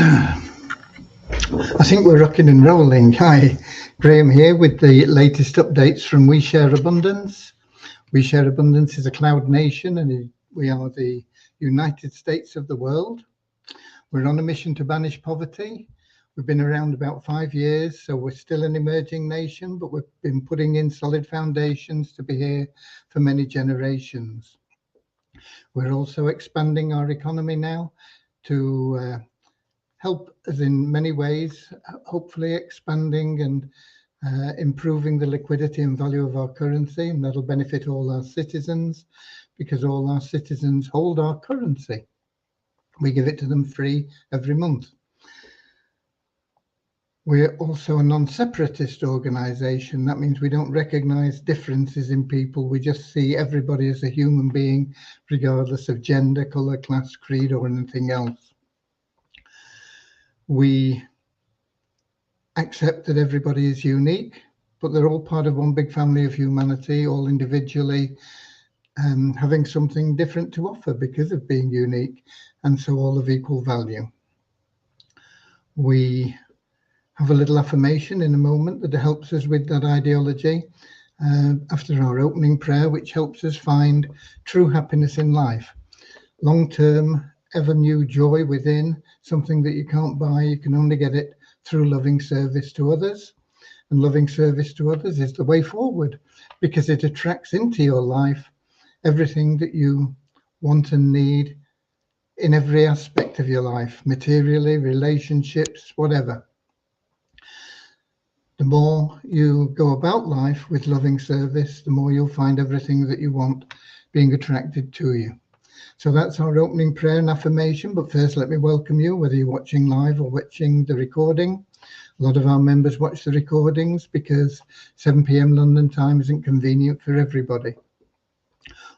I think we're rocking and rolling. Hi, Graham here with the latest updates from We Share Abundance. We Share Abundance is a cloud nation and we are the United States of the world. We're on a mission to banish poverty. We've been around about 5 years, so we're still an emerging nation, but we've been putting in solid foundations to be here for many generations. We're also expanding our economy now to help us in many ways, hopefully expanding and improving the liquidity and value of our currency, and that'll benefit all our citizens because all our citizens hold our currency. We give it to them free every month. We're also a non-separatist organization. That means we don't recognize differences in people. We just see everybody as a human being, regardless of gender, color, class, creed, or anything else. We accept that everybody is unique, but they're all part of one big family of humanity, all individually having something different to offer because of being unique, and so all of equal value. We have a little affirmation in a moment that helps us with that ideology after our opening prayer, which helps us find true happiness in life. Long-term, ever new joy within, something that you can't buy. You can only get it through loving service to others. And loving service to others is the way forward because it attracts into your life everything that you want and need in every aspect of your life, materially, relationships, whatever. The more you go about life with loving service, the more you'll find everything that you want being attracted to you. So that's our opening prayer and affirmation. But first, let me welcome you, whether you're watching live or watching the recording. A lot of our members watch the recordings because 7 p.m. London time isn't convenient for everybody.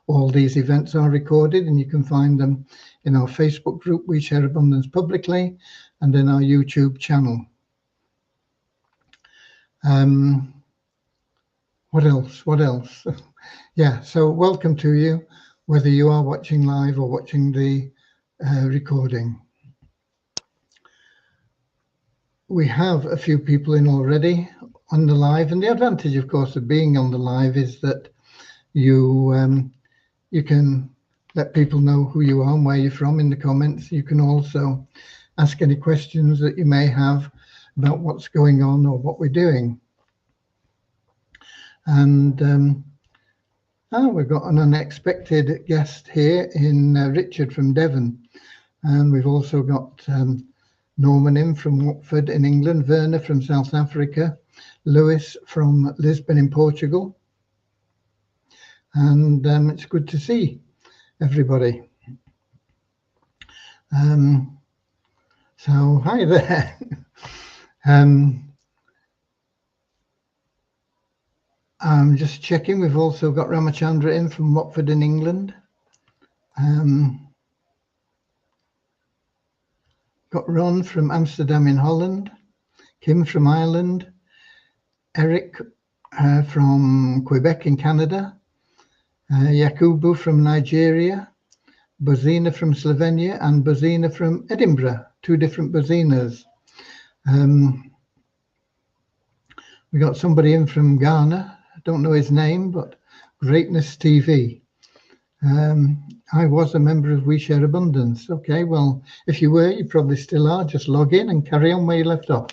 All these events are recorded and you can find them in our Facebook group, We Share Abundance Publicly, and in our YouTube channel. What else? Yeah, so welcome to you, whether you are watching live or watching the recording. We have a few people in already on the live, and the advantage, of course, of being on the live is that you can let people know who you are and where you're from in the comments. You can also ask any questions that you may have about what's going on or what we're doing. And we've got an unexpected guest here in Richard from Devon. And we've also got Norman in from Watford in England, Werner from South Africa, Lewis from Lisbon in Portugal. And it's good to see everybody. So hi there. I'm just checking. We've also got Ramachandra in from Watford in England. Got Ron from Amsterdam in Holland, Kim from Ireland, Eric from Quebec in Canada, Yakubu from Nigeria, Bozina from Slovenia, and Bozina from Edinburgh, 2 different Bozinas. We got somebody in from Ghana. I don't know his name, but Greatness TV. I was a member of We Share Abundance. Okay, well, if you were, you probably still are. Just log in and carry on where you left off.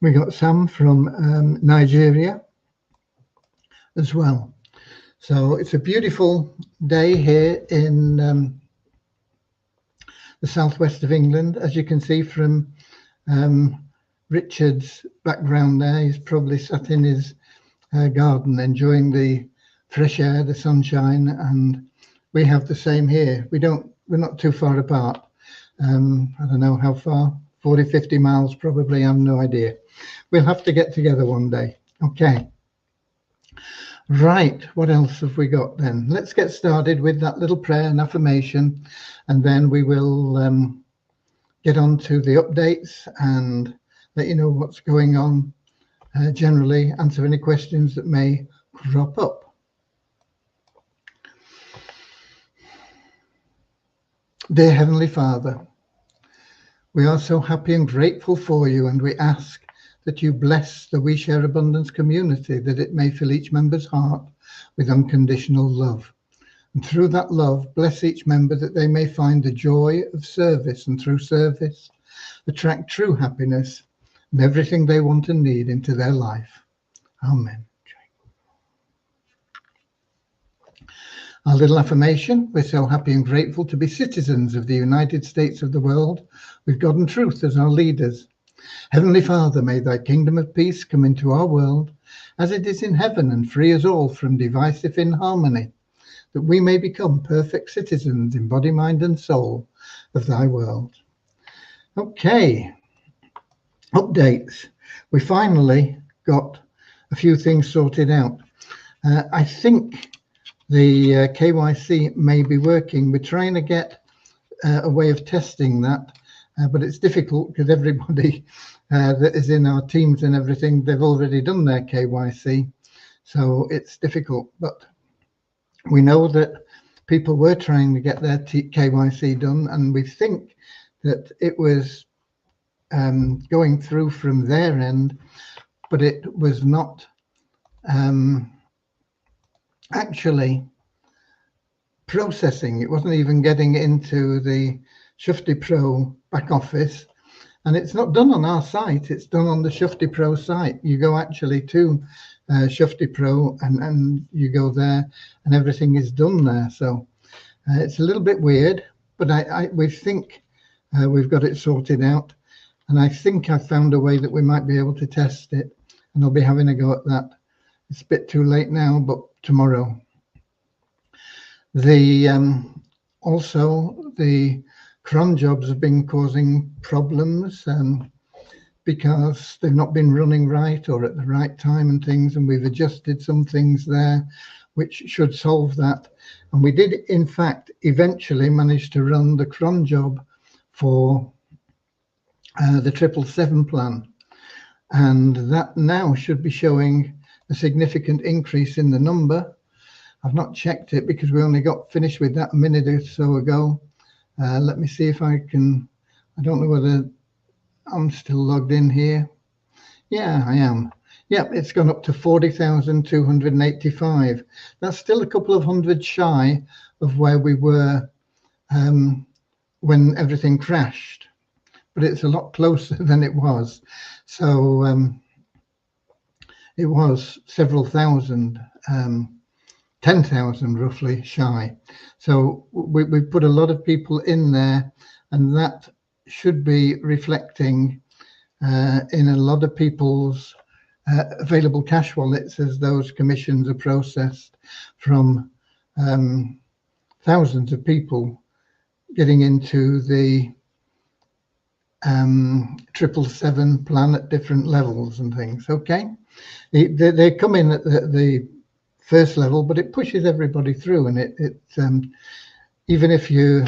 We got Sam from Nigeria as well. So it's a beautiful day here in the southwest of England. As you can see from Richard's background there, he's probably sat in his garden enjoying the fresh air, the sunshine, and we have the same here. We're not too far apart. I don't know how far, 40, 50 miles probably, I have no idea. We'll have to get together one day. Okay. Right, what else have we got then? Let's get started with that little prayer and affirmation, and then we will get on to the updates and let you know what's going on, generally answer any questions that may crop up. Dear Heavenly Father, We are so happy and grateful for you, and we ask that you bless the We Share Abundance community, that it may fill each member's heart with unconditional love. And through that love, bless each member that they may find the joy of service, and through service, attract true happiness and everything they want and need into their life. Amen. Our little affirmation: we're so happy and grateful to be citizens of the United States of the world, with God and truth as our leaders. Heavenly Father, may thy kingdom of peace come into our world as it is in heaven, and free us all from divisive inharmony, that we may become perfect citizens in body, mind and soul of thy world. Okay, updates. We finally got a few things sorted out. I think the KYC may be working. We're trying to get a way of testing that, but it's difficult because everybody that is in our teams and everything, they've already done their KYC, so it's difficult. But we know that people were trying to get their KYC done, and we think that it was going through from their end, but it was not actually processing. It wasn't even getting into the Shufti Pro back office, and it's not done on our site, it's done on the Shufti Pro site. You go actually to Shufti Pro and you go there and everything is done there. So it's a little bit weird, but we think we've got it sorted out, and I think I've found a way that we might be able to test it, and I'll be having a go at that. It's a bit too late now, but tomorrow. Also the cron jobs have been causing problems because they've not been running right or at the right time and things, and we've adjusted some things there which should solve that. And we did in fact eventually manage to run the cron job for the 777 plan, and that now should be showing a significant increase in the number. I've not checked it because we only got finished with that a minute or so ago. Let me see if I can. I don't know whether I'm still logged in here. Yeah, I am. Yep, it's gone up to 40,285. That's still a couple of hundred shy of where we were when everything crashed, but it's a lot closer than it was. So it was several thousand, 10,000 roughly shy. So we put a lot of people in there, and that should be reflecting in a lot of people's available cash wallets as those commissions are processed from thousands of people getting into the 777 plan at different levels and things. Okay, they come in at the first level, but it pushes everybody through, and it even if you're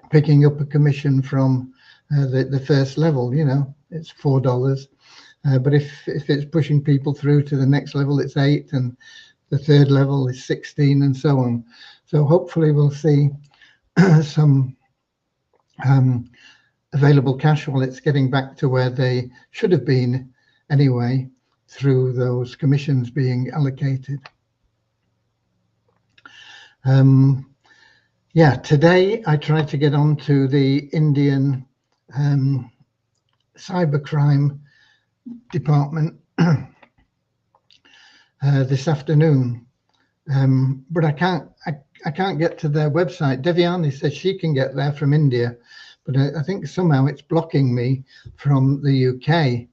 picking up a commission from the first level, you know, it's $4, but if it's pushing people through to the next level, it's 8, and the third level is 16, and so on. So hopefully we'll see some available cash wallets getting back to where they should have been anyway, through those commissions being allocated. Yeah, today I tried to get onto the Indian cybercrime department this afternoon, but I can't get to their website. Devyani says she can get there from India, but I think somehow it's blocking me from the UK.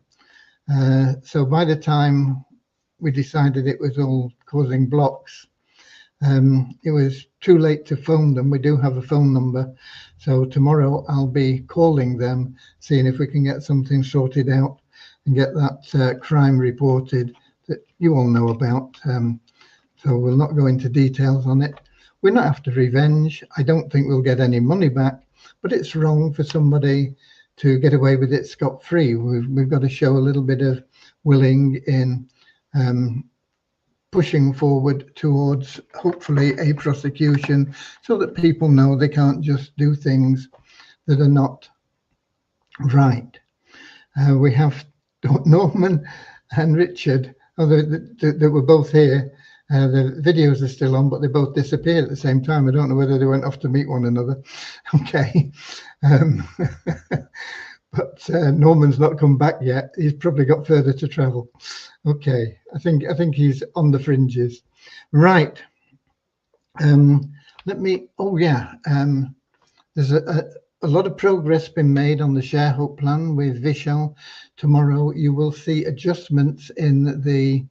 So by the time we decided it was all causing blocks, it was too late to phone them. We do have a phone number, so tomorrow I'll be calling them, seeing if we can get something sorted out and get that crime reported that you all know about. So we'll not go into details on it. We're not after revenge. I don't think we'll get any money back, but it's wrong for somebody to get away with it scot-free. We've got to show a little bit of willing in pushing forward towards hopefully a prosecution, so that people know they can't just do things that are not Right. We have Norman and Richard, they were both here. The videos are still on, but they both disappeared at the same time. I don't know whether they went off to meet one another. Okay. Um, but Norman's not come back yet. He's probably got further to travel. Okay. I think he's on the fringes. Right. Let me, oh yeah. There's a lot of progress been made on the ShareHope plan with Vishal. Tomorrow you will see adjustments in the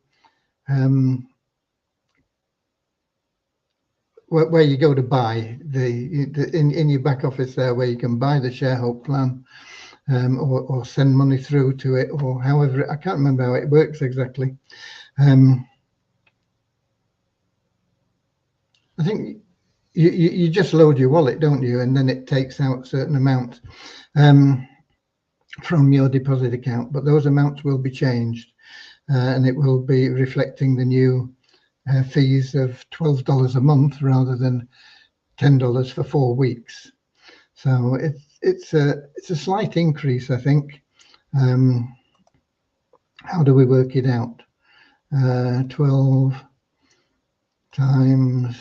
where you go to buy in your back office there, where you can buy the ShareHope plan, or send money through to it, or however, I can't remember how it works exactly. I think you just load your wallet, don't you, and then it takes out a certain amount from your deposit account, but those amounts will be changed, and it will be reflecting the new fees of $12 a month rather than $10 for 4 weeks. So it's a slight increase, I think. How do we work it out? 12 times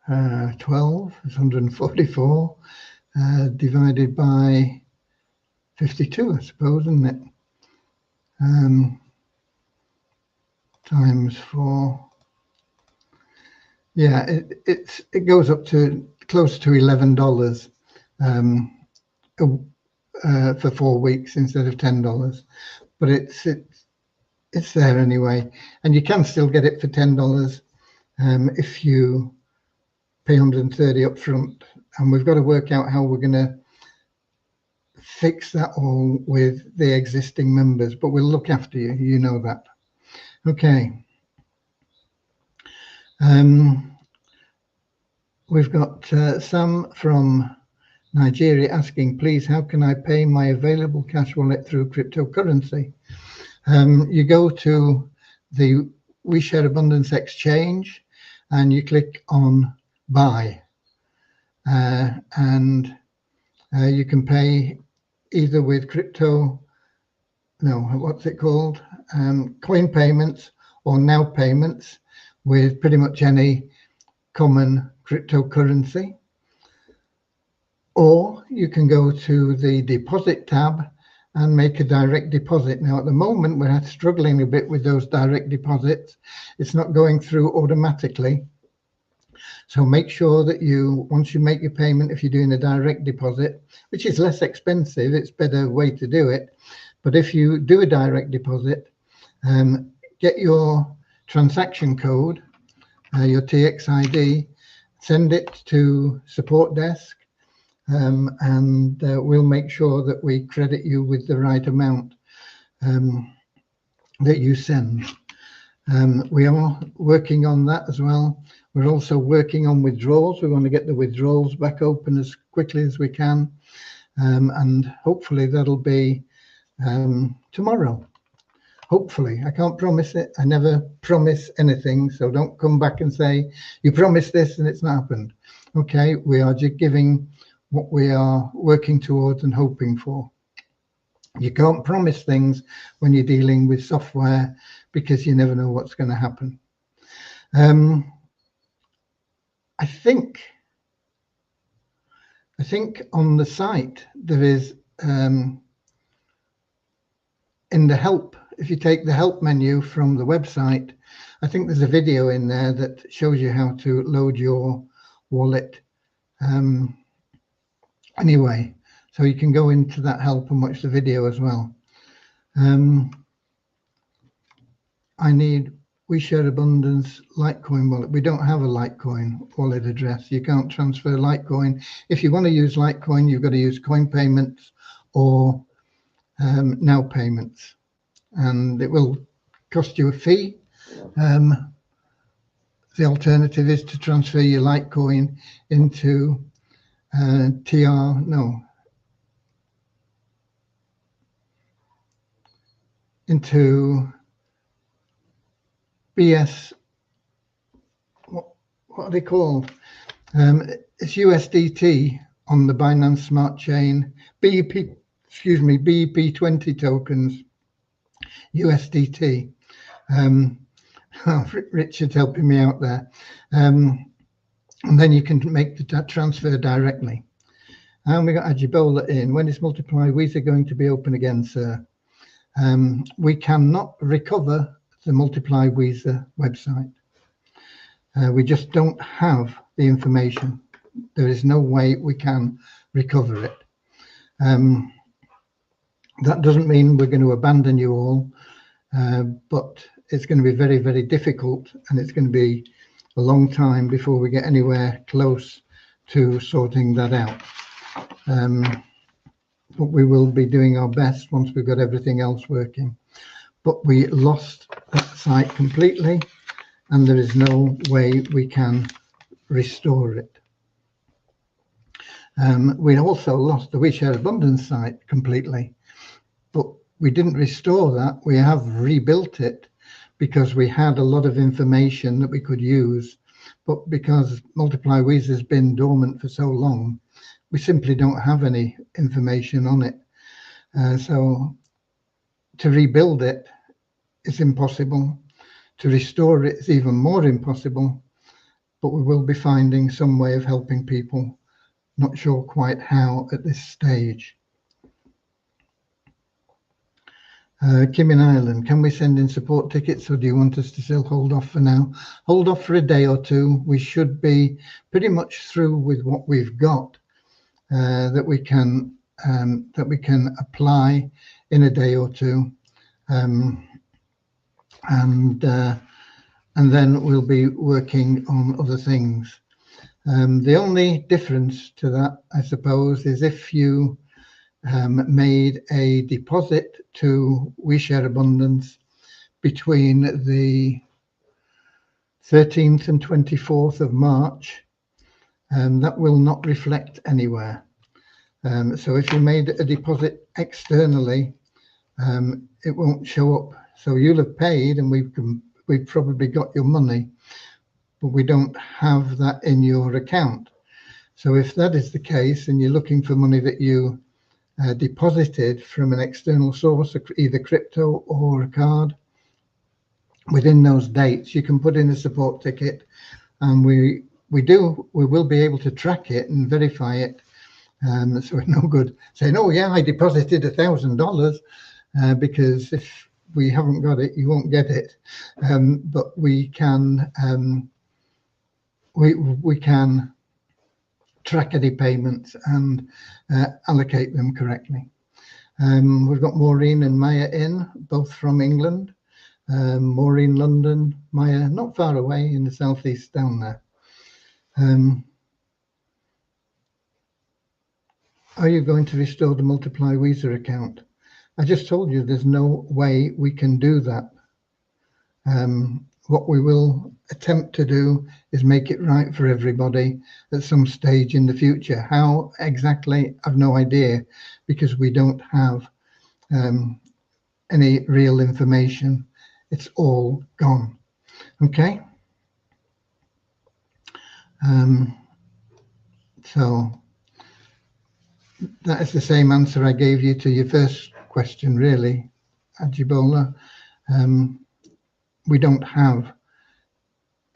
12 is 144, divided by 52, I suppose, isn't it? Times 4. Yeah, it goes up to close to $11 for 4 weeks instead of $10, but it's there anyway, and you can still get it for $10 if you pay 130 up front. And we've got to work out how we're going to fix that all with the existing members, but we'll look after you, you know that. Okay. We've got Sam from Nigeria asking, please, how can I pay my available cash wallet through cryptocurrency? You go to the We Share Abundance exchange and you click on buy, and you can pay either with what's it called? Coin payments or now payments with pretty much any common cryptocurrency. Or you can go to the deposit tab and make a direct deposit. Now, at the moment, we're struggling a bit with those direct deposits. It's not going through automatically. So make sure that once you make your payment, if you're doing a direct deposit, which is less expensive, it's a better way to do it. But if you do a direct deposit, get your transaction code, your TXID, send it to support desk, and we'll make sure that we credit you with the right amount that you send. We are working on that as well. We're also working on withdrawals. We want to get the withdrawals back open as quickly as we can, and hopefully that'll be tomorrow. Hopefully. I can't promise it. I never promise anything, so don't come back and say you promised this and it's not happened. Okay, we are just giving what we are working towards and hoping for. You can't promise things when you're dealing with software because you never know what's going to happen. I think on the site there is in the help, if you take the help menu from the website, I think there's a video in there that shows you how to load your wallet. Anyway, so you can go into that help and watch the video as well. I need We Share Abundance Litecoin wallet. We don't have a Litecoin wallet address. You can't transfer Litecoin. If you want to use Litecoin, you've got to use coin payments or now payments, and it will cost you a fee. The alternative is to transfer your Litecoin into into BS. What are they called? It's USDT on the Binance Smart Chain, BEP20 tokens, USDT. Richard's helping me out there. And then you can make the transfer directly. And we got Ajibola in. When is Multiply Visa going to be open again, sir? We cannot recover the Multiply Visa website. We just don't have the information. There is no way we can recover it. That doesn't mean we're going to abandon you all, but it's going to be very, very difficult, and it's going to be a long time before we get anywhere close to sorting that out. But we will be doing our best once we've got everything else working. But we lost that site completely, and there is no way we can restore it. We also lost the WeShare Abundance site completely, but we didn't restore that. We have rebuilt it because we had a lot of information that we could use, but because Multiply Visa has been dormant for so long, we simply don't have any information on it. So to rebuild it is impossible. To restore it is even more impossible, but we will be finding some way of helping people. Not sure quite how at this stage. Kim in Ireland, can we send in support tickets, or do you want us to still hold off for now? Hold off for a day or two. We should be pretty much through with what we've got that we can apply in a day or two, and then we'll be working on other things. The only difference to that, I suppose, is if you made a deposit to WeShare Abundance between the 13th and 24th of March, that will not reflect anywhere. So if you made a deposit externally, it won't show up. So you'll have paid, and we've probably got your money, but we don't have that in your account. So if that is the case, and you're looking for money that you deposited from an external source, either crypto or a card, within those dates, you can put in a support ticket, and we will be able to track it and verify it. So it's no good saying, oh yeah, I deposited $1,000, because if we haven't got it, you won't get it. But we can we can track any payments and allocate them correctly. We've got Maureen and Maya in, both from England. Maureen, London, Maya, not far away in the southeast down there. Are you going to restore the Multiply Visa account? I just told you there's no way we can do that. What we will attempt to do is make it right for everybody at some stage in the future. How exactly, I've no idea, because we don't have any real information. It's all gone. Okay. So that is the same answer I gave you to your first question, really, Ajibola. We don't have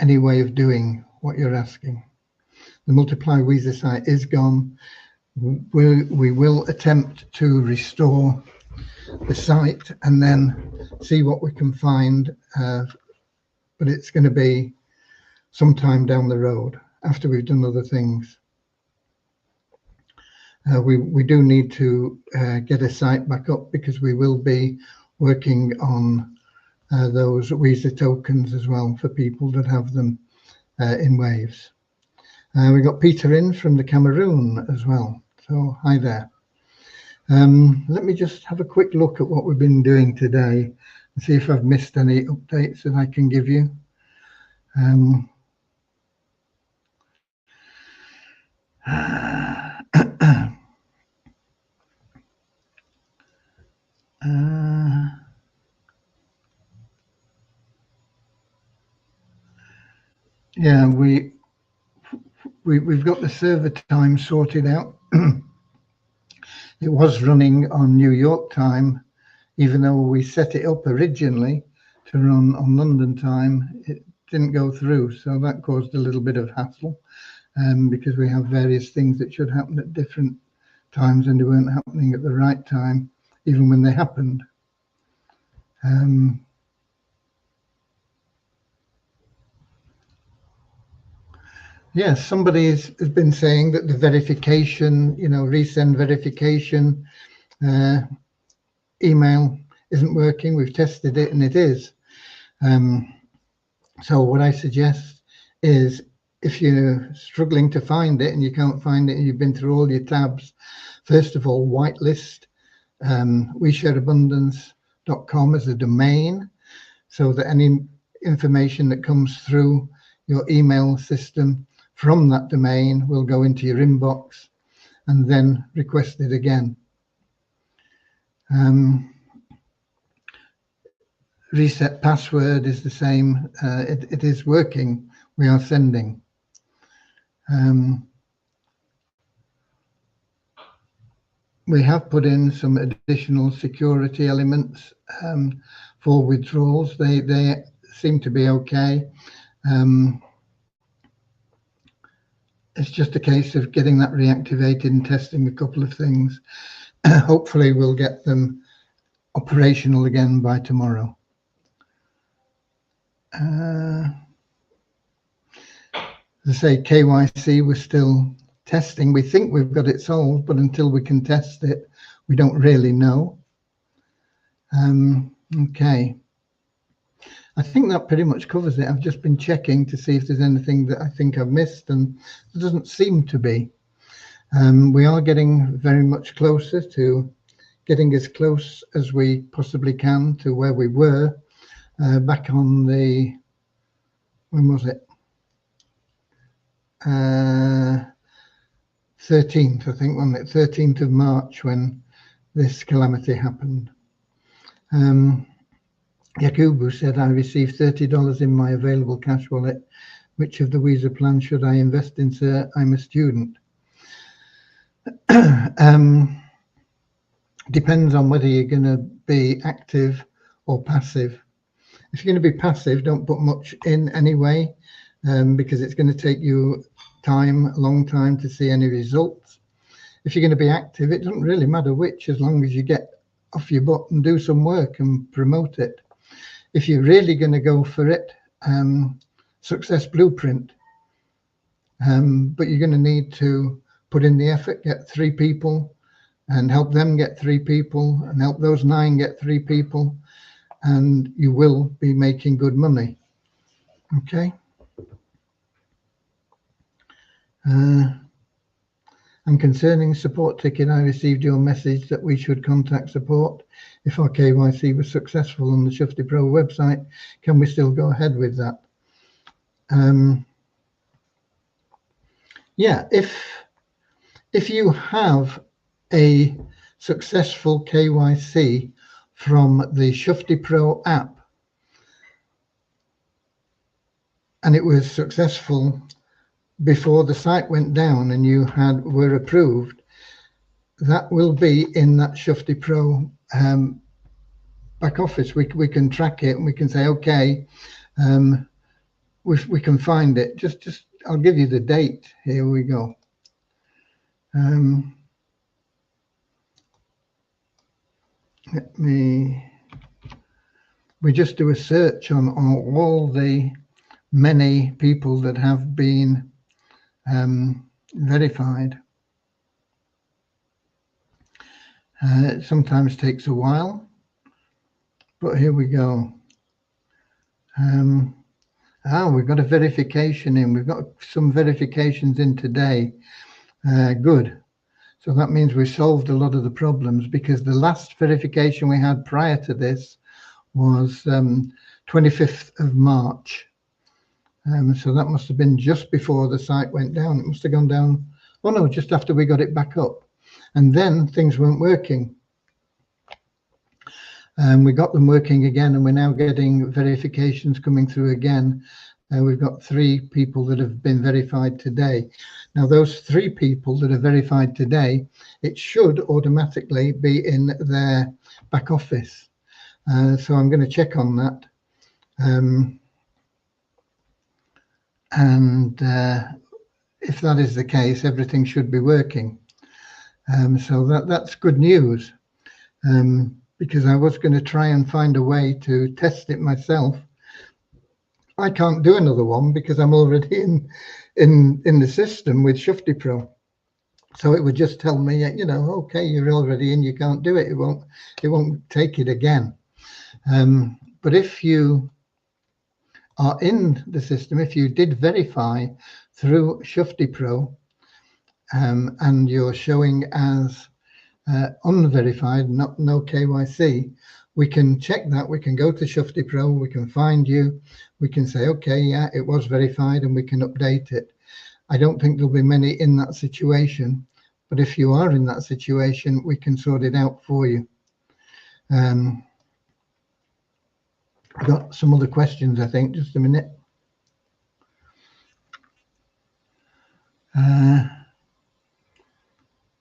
any way of doing what you're asking. The Multiply Visa site is gone. We will attempt to restore the site and then see what we can find, but it's going to be sometime down the road after we've done other things. We do need to get a site back up, because we will be working on those Visa tokens as well for people that have them in waves. We got Peter in from the Cameroon as well. So hi there. Let me just have a quick look at what we've been doing today and see if I've missed any updates that I can give you. Yeah, we've got the server time sorted out. it was running on New York time, even though we set it up originally to run on London time. It didn't go through, so that caused a little bit of hassle, because we have various things that should happen at different times and they weren't happening at the right time, even when they happened. Yes, somebody has been saying that the verification, resend verification email isn't working. We've tested it and it is. So what I suggest is, if you're struggling to find it and you can't find it and you've been through all your tabs, first of all, whitelist WeShareAbundance.com as a domain, so that any information that comes through your email system from that domain will go into your inbox and then request it again. Reset password is the same. It is working. We are sending. We have put in some additional security elements for withdrawals. They seem to be okay. It's just a case of getting that reactivated and testing a couple of things. Hopefully we'll get them operational again by tomorrow. As I say, KYC, we're still testing. We think we've got it solved, but until we can test it, we don't really know. Okay. I think that pretty much covers it. I've just been checking to see if there's anything that I think I've missed, and there doesn't seem to be. We are getting very much closer to getting as close as we possibly can to where we were back on the, when was it? 13th, I think, wasn't it? 13th of March when this calamity happened. Yakubu said, I received $30 in my available cash wallet. Which of the Weezer plans should I invest in, sir? I'm a student. Depends on whether you're going to be active or passive. If you're going to be passive, don't put much in anyway, because it's going to take you a long time to see any results. If you're going to be active, it doesn't really matter which, as long as you get off your butt and do some work and promote it. If you're really going to go for it, Success Blueprint, but you're going to need to put in the effort, get 3 people and help them get 3 people and help those 9 get 3 people, and you will be making good money. Okay. And concerning support ticket, I received your message that we should contact support if our KYC was successful on the Shufti Pro website. Can we still go ahead with that? Yeah, if you have a successful KYC from the Shufti Pro app and it was successful before the site went down and you were approved, that will be in that Shufti Pro back office. We can track it and we can say, okay, we can find it. Just I'll give you the date. Here we go. We just do a search on all the many people that have been verified. It sometimes takes a while, but here we go. We've got a verification in. We've got some verifications in today. Good. So that means we solved a lot of the problems, because the last verification we had prior to this was 25th of March. So that must have been just before the site went down. It must have gone down, oh no, just after we got it back up. And then things weren't working. We got them working again, and we're now getting verifications coming through again. We've got 3 people that have been verified today. Now, those 3 people that are verified today, it should automatically be in their back office. So I'm going to check on that. And if that is the case, everything should be working. So that's good news, because I was going to try and find a way to test it myself. I can't do another one because I'm already in the system with Shufti Pro. So it would just tell me, you know, okay, you're already in, you can't do it. It won't take it again. But if you are in the system, if you did verify through Shufti Pro, and you're showing as unverified, no KYC, we can check that. We can go to Shufti Pro, we can find you, we can say, okay, yeah, it was verified, and we can update it. I don't think there'll be many in that situation, but if you are in that situation, we can sort it out for you. I've got some other questions, I think. Just a minute.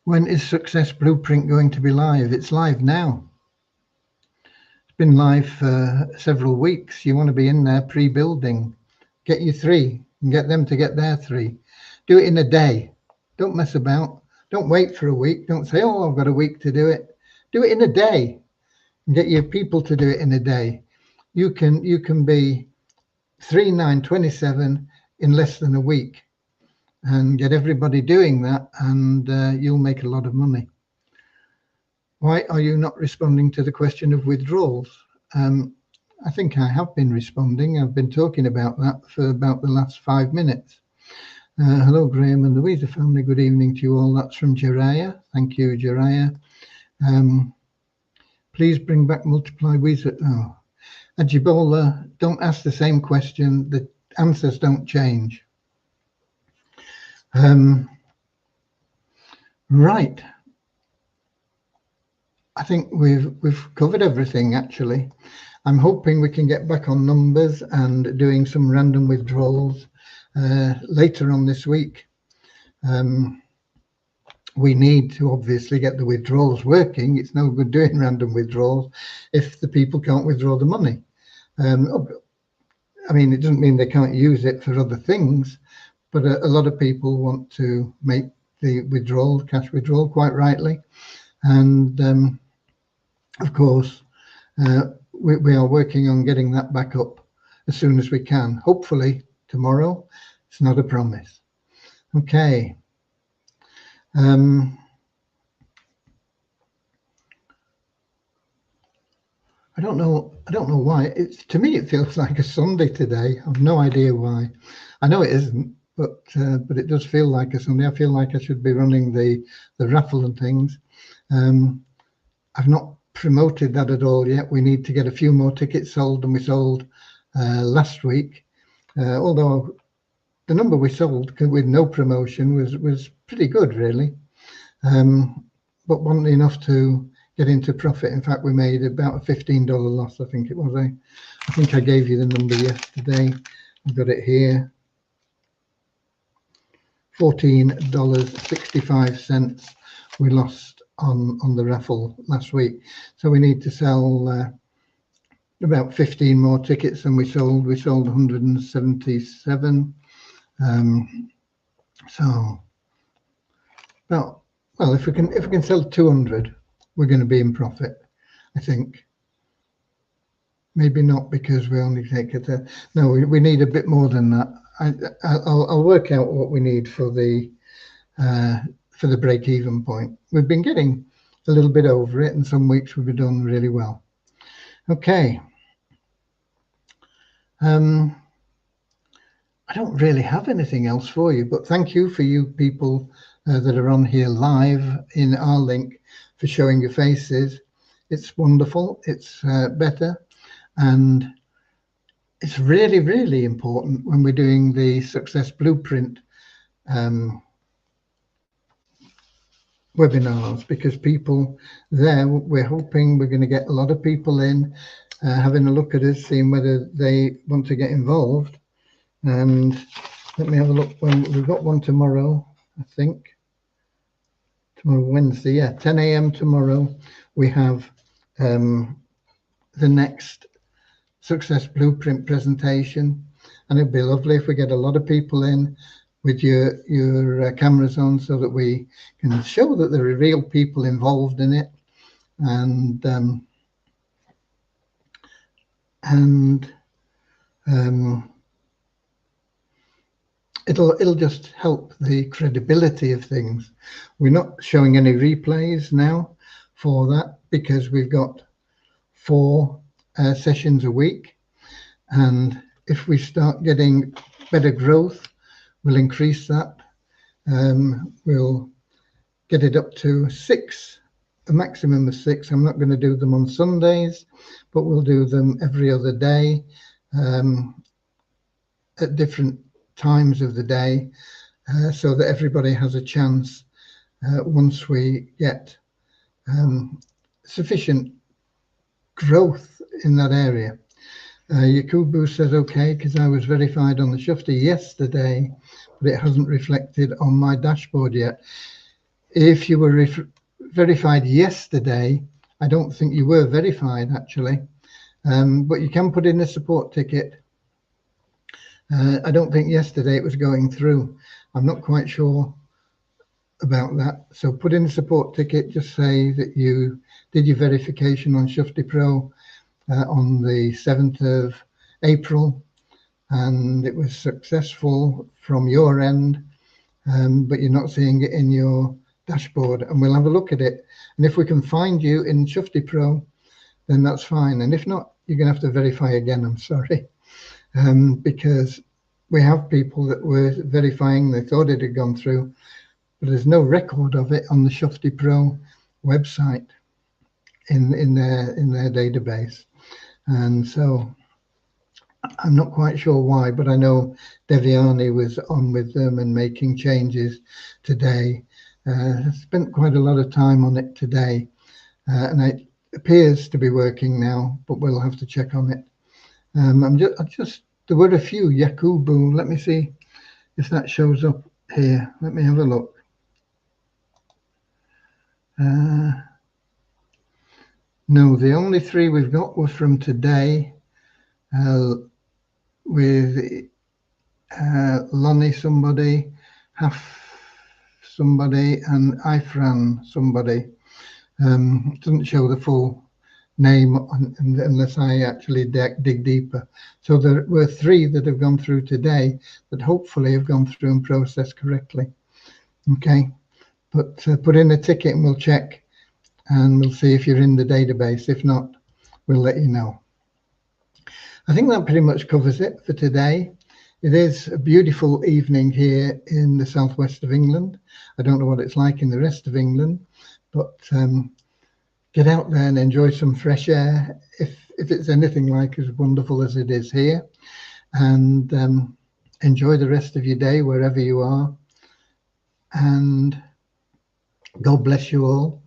When is Success Blueprint going to be live? It's live now. It's been live for several weeks. You want to be in there pre-building. Get you 3 and get them to get their 3. Do it in a day. Don't mess about. Don't wait for a week. Don't say, oh, I've got a week to do it. Do it in a day and get your people to do it in a day. You can be 3/9/27 in less than a week, and get everybody doing that, and you'll make a lot of money. Why are you not responding to the question of withdrawals? I think I have been responding. I've been talking about that for about the last 5 minutes. Hello, Graham and the Weezer family. Good evening to you all. That's from Jariah. Thank you, Jariah. Please bring back multiply Weezer. Oh, Ajibola, don't ask the same question. The answers don't change. Right. I think we've covered everything, actually. I'm hoping we can get back on numbers and doing some random withdrawals later on this week. We need to obviously get the withdrawals working. It's no good doing random withdrawals if the people can't withdraw the money. I mean, it doesn't mean they can't use it for other things, but a lot of people want to make the withdrawal, cash withdrawal, quite rightly. And of course, we are working on getting that back up as soon as we can. Hopefully tomorrow. It's not a promise. Okay. I don't know why. To me it feels like a Sunday today. I've no idea why. I know it isn't, but it does feel like a Sunday. I feel like I should be running the raffle and things. I've not promoted that at all yet. We need to get a few more tickets sold than we sold last week. Although the number we sold with no promotion was pretty good, really, but wasn't enough to get into profit. In fact, we made about a $15 loss, I think it was. I think I gave you the number yesterday. I've got it here. $14.65 we lost on the raffle last week. So we need to sell about 15 more tickets than we sold. We sold 177. So, well, if we can sell 200, we're going to be in profit, I think. Maybe not, because we only take it. No, we need a bit more than that. I'll work out what we need for the break-even point. We've been getting a little bit over it, and some weeks we've done really well. Okay. I don't really have anything else for you, but thank you for you people that are on here live in our link for showing your faces. It's wonderful. It's better, and it's really, really important when we're doing the Success Blueprint webinars, because people there, we're hoping we're going to get a lot of people in, having a look at us, seeing whether they want to get involved. And let me have a look. When we've got one tomorrow, I think. Tomorrow, Wednesday, yeah, 10 a.m. tomorrow. We have the next Success Blueprint presentation, and it'd be lovely if we get a lot of people in with your cameras on, so that we can show that there are real people involved in it, and it'll just help the credibility of things. We're not showing any replays now for that, because we've got 4 sessions a week, and if we start getting better growth, we'll increase that. We'll get it up to 6, a maximum of 6. I'm not going to do them on Sundays, but we'll do them every other day, at different times of the day, so that everybody has a chance once we get sufficient growth in that area. Yakubu says, okay, because I was verified on the Shufti yesterday, but it hasn't reflected on my dashboard yet. If you were verified yesterday, I don't think you were verified, actually, but you can put in a support ticket. I don't think yesterday it was going through. I'm not quite sure about that. So put in a support ticket, just say that you did your verification on Shufti Pro on the 7th of April, and it was successful from your end, but you're not seeing it in your dashboard, and we'll have a look at it. And if we can find you in Shufti Pro, then that's fine. And if not, you're going to have to verify again, I'm sorry. Because we have people that were verifying, they thought it had gone through, but there's no record of it on the Shufti Pro website in their database. And so I'm not quite sure why, but I know Deviani was on with them and making changes today. Spent quite a lot of time on it today, and it appears to be working now, but we'll have to check on it. There were a few Yakubu. Let me see if that shows up here. Let me have a look. No, the only 3 we've got were from today, with Lonnie somebody, Haf somebody, and Ifran somebody. It doesn't show the full name unless I actually dig deeper. So there were 3 that have gone through today that hopefully have gone through and processed correctly. Okay, but put in a ticket and we'll check, and we'll see if you're in the database. If not, we'll let you know. I think that pretty much covers it for today. It is a beautiful evening here in the southwest of England. I don't know what it's like in the rest of England, but get out there and enjoy some fresh air, if it's anything like as wonderful as it is here, and enjoy the rest of your day wherever you are, and God bless you all.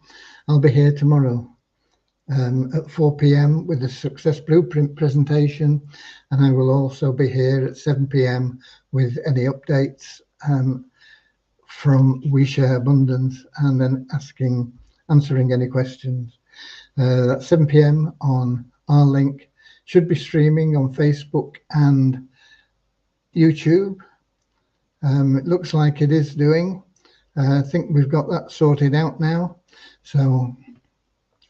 I'll be here tomorrow at 4 p.m. with the Success Blueprint presentation, and I will also be here at 7 p.m. with any updates from We Share Abundance, and then answering any questions. That's 7 p.m. on our link. Should be streaming on Facebook and YouTube. It looks like it is doing. I think we've got that sorted out now. So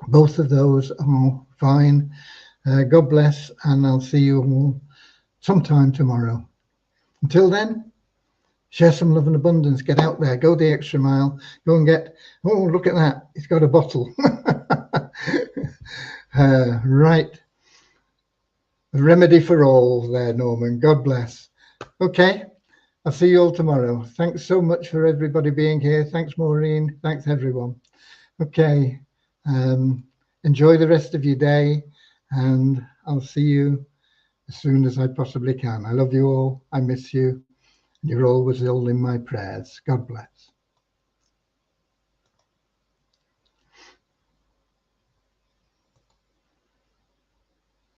both of those are fine. God bless, and I'll see you all sometime tomorrow. Until then, share some love and abundance. Get out there, go the extra mile, go and get, oh, look at that, it's got a bottle. Right, a remedy for all there, Norman. God bless. Okay, I'll see you all tomorrow. Thanks so much for everybody being here. Thanks, Maureen. Thanks, everyone. Okay, enjoy the rest of your day, and I'll see you as soon as I possibly can. I love you all. I miss you. You're always all in my prayers. God bless.